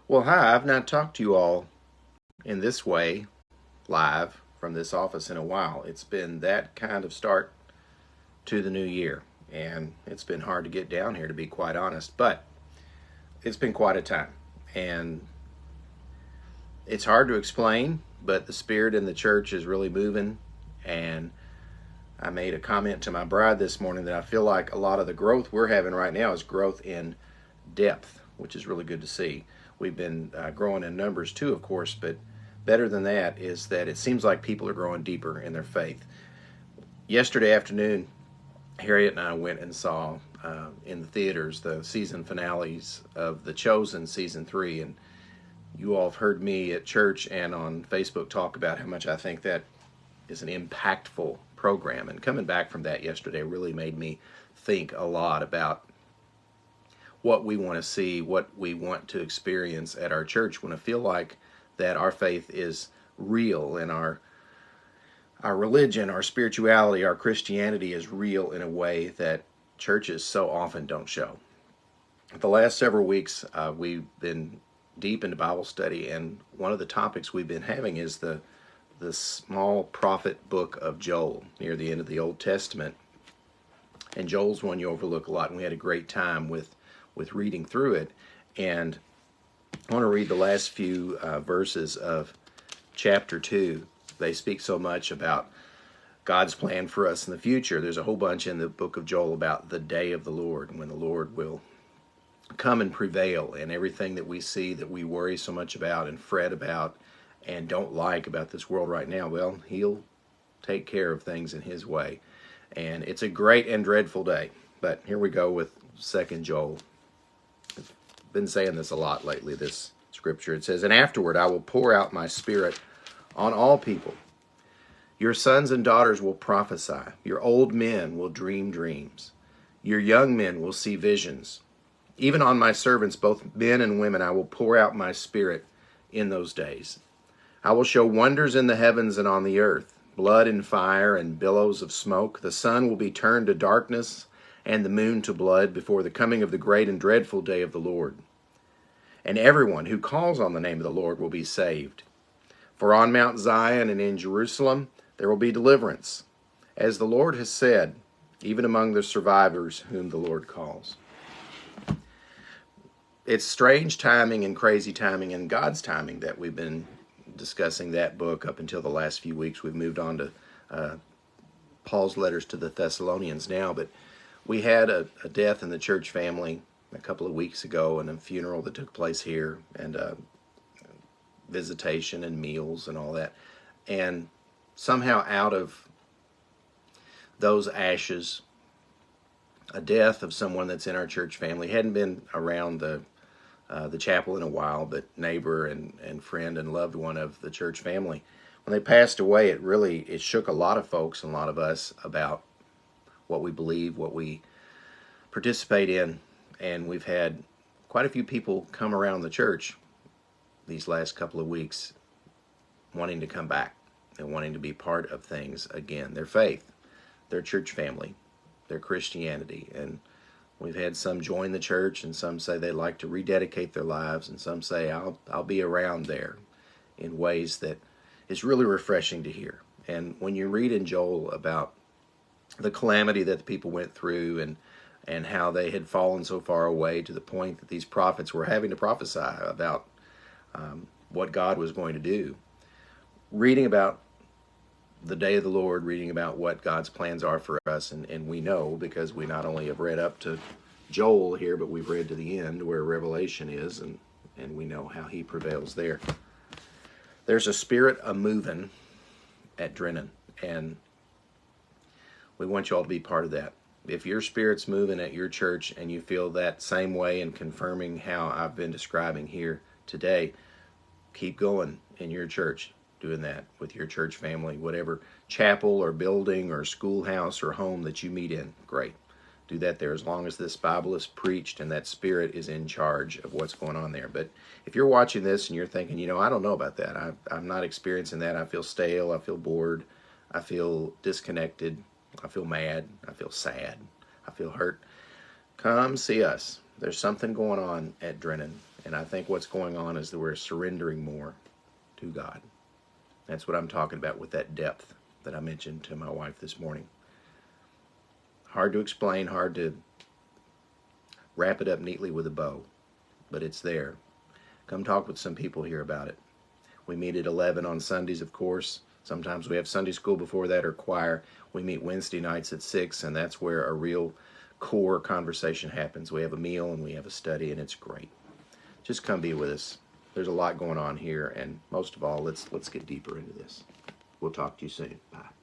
Well, hi, I've not talked to you all in this way live from this office in a while. It's been that kind of start to the new year, and it's been hard to get down here, to be quite honest, but it's been quite a time. And it's hard to explain, but the spirit in the church is really moving. And I made a comment to my bride this morning that I feel like a lot of the growth we're having right now is growth in depth, which is really good to see. We've been growing in numbers too, of course, but better than that is that it seems like people are growing deeper in their faith. Yesterday afternoon, Harriet and I went and saw in the theaters the season finales of The Chosen season 3, and you all have heard me at church and on Facebook talk about how much I think that is an impactful program. And coming back from that yesterday really made me think a lot about what we want to see, what we want to experience at our church. When I feel like that our faith is real and our religion, our spirituality, our Christianity is real in a way that churches so often don't show. The last several weeks, we've been deep into Bible study, and one of the topics we've been having is the small prophet book of Joel near the end of the Old Testament. And Joel's one you overlook a lot, and we had a great time with reading through it. And I want to read the last few verses of chapter 2. They speak so much about God's plan for us in the future. There's a whole bunch in the book of Joel about the day of the Lord, when the Lord will come and prevail, and everything that we see that we worry so much about and fret about and don't like about this world right now, well, he'll take care of things in his way. And it's a great and dreadful day. But here we go with 2nd Joel. I've been saying this a lot lately, this scripture. It says, "And afterward I will pour out my spirit on all people. Your sons and daughters will prophesy. Your old men will dream dreams. Your young men will see visions. Even on my servants, both men and women, I will pour out my spirit in those days. I will show wonders in the heavens and on the earth, blood and fire and billows of smoke. The sun will be turned to darkness and the moon to blood before the coming of the great and dreadful day of the Lord. And everyone who calls on the name of the Lord will be saved. For on Mount Zion and in Jerusalem there will be deliverance, as the Lord has said, even among the survivors whom the Lord calls." It's strange timing and crazy timing and God's timing that we've been discussing that book up until the last few weeks. We've moved on to Paul's letters to the Thessalonians now, but we had a death in the church family a couple of weeks ago, and a funeral that took place here, and visitation and meals and all that. And somehow out of those ashes, a death of someone that's in our church family, hadn't been around the chapel in a while, but neighbor and friend and loved one of the church family. When they passed away, it shook a lot of folks and a lot of us about what we believe, what we participate in. And we've had quite a few people come around the church these last couple of weeks wanting to come back and wanting to be part of things again, their faith, their church family, their Christianity. And we've had some join the church, and some say they'd like to rededicate their lives, and some say I'll be around there in ways that is really refreshing to hear. And when you read in Joel about the calamity that the people went through, and how they had fallen so far away to the point that these prophets were having to prophesy about what God was going to do, reading about the day of the Lord, reading about what God's plans are for us, and we know, because we not only have read up to Joel here, but we've read to the end where Revelation is, and we know how he prevails there. There's a spirit a-moving at Drennon, and we want you all to be part of that. If your spirit's moving at your church and you feel that same way and confirming how I've been describing here today, keep going in your church, doing that with your church family, whatever chapel or building or schoolhouse or home that you meet in. Great. Do that there as long as this Bible is preached and that spirit is in charge of what's going on there. But if you're watching this and you're thinking, I don't know about that. I'm not experiencing that. I feel stale. I feel bored. I feel disconnected. I feel mad. I feel sad. I feel hurt. Come see us. There's something going on at Drennon, And I think what's going on is that we're surrendering more to God. That's what I'm talking about with that depth that I mentioned to my wife this morning. Hard to explain, hard to wrap it up neatly with a bow, but it's there. Come talk with some people here about it. We meet at 11 on Sundays, of course. Sometimes we have Sunday school before that or choir. We meet Wednesday nights at 6, and that's where a real core conversation happens. We have a meal and we have a study, and it's great. Just come be with us. There's a lot going on here, and most of all, let's get deeper into this. We'll talk to you soon. Bye.